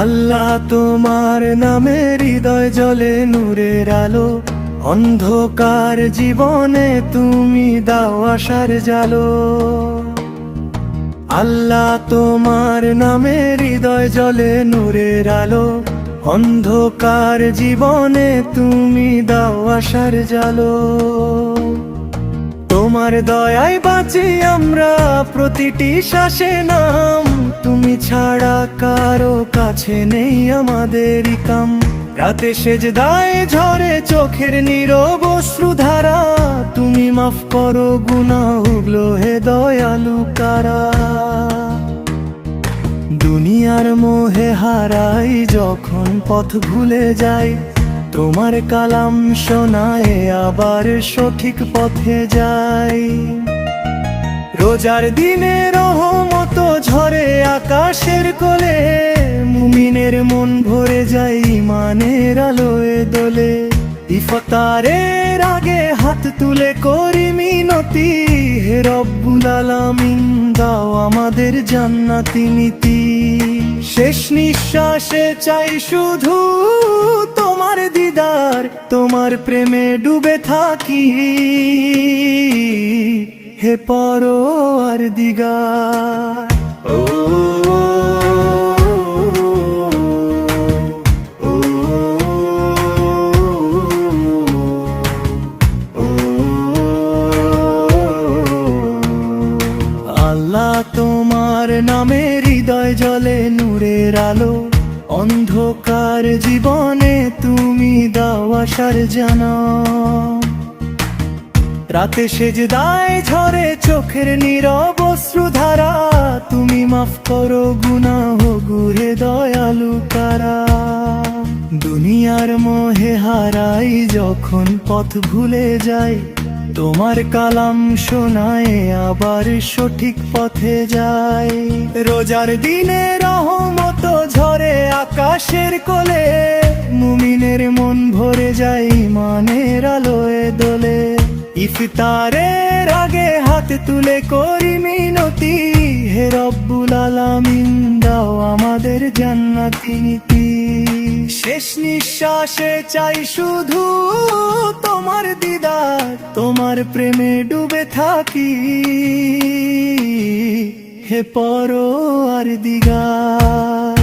আল্লাহ তোমার নামে হৃদয় জ্বলে নূরের আলো, অন্ধকার জীবনে তুমি দাও আশার জালো। আল্লাহ তোমার নামে হৃদয় জ্বলে নূরের আলো, অন্ধকার জীবনে তুমি দাও আশার জালো। তোমার দয়ায় বাঁচি আমরা, প্রতিটি শ্বাসে নাম, তুমি ছাড়া কারো কাছে নেই আমাদের কাম। রাতে সেজদায় ঝরে চোখের নীরব অশ্রুধারা, তুমি মাফ করো গুনাহগুলো হে দয়ালু কারা। দুনিয়ার মোহে হারাই যখন পথ ভুলে যাই, তোমার কালাম শোনায় আবার সঠিক পথে যাই। রোজার দিনে রহমত ঝরে আকাশের কোলে, মুমিনের মন ভরে যায় ইমানের আলোয় দোলে। ইফতারের আগে হাত তুলে করি মিনতি, হে রব্বুল আলামিন দাও আমাদের জান্নাতি নীতি। শেষ নিঃশ্বাসে চাই শুধু তোমার দিদার, তোমার প্রেমে ডুবে থাকি হে পরওয়ার দিগার। আল্লাহ তোমার নামে হৃদয় জ্বলে নূরের আলো, অন্ধকার জীবনে তুমি দাও আশার জানা। রাতে সেজদায় ঝরে চোখের নীরব অশ্রুধারা, তুমি মাফ করো গুনাহগুলো দয়ালু কারা। দুনিয়ার মোহে হারাই যখন পথ ভুলে যাই, তোমার কালাম শোনায় আবার সঠিক পথে যাই। রোজার দিনে রহমত ঝরে আকাশের কোলে, মুমিনের মন ভরে যায় ইমানের আলোয় দোলে। ইফতারের আগে হাত তুলে করি মিনতি, হে রব্বুল আলামিন দাও আমাদের জান্নাতি নীতি। শেষ নিঃশ্বাসে চাই শুধু তোমার দিদার, তোমার প্রেমে ডুবে থাকি হে পরওয়ার দিগার।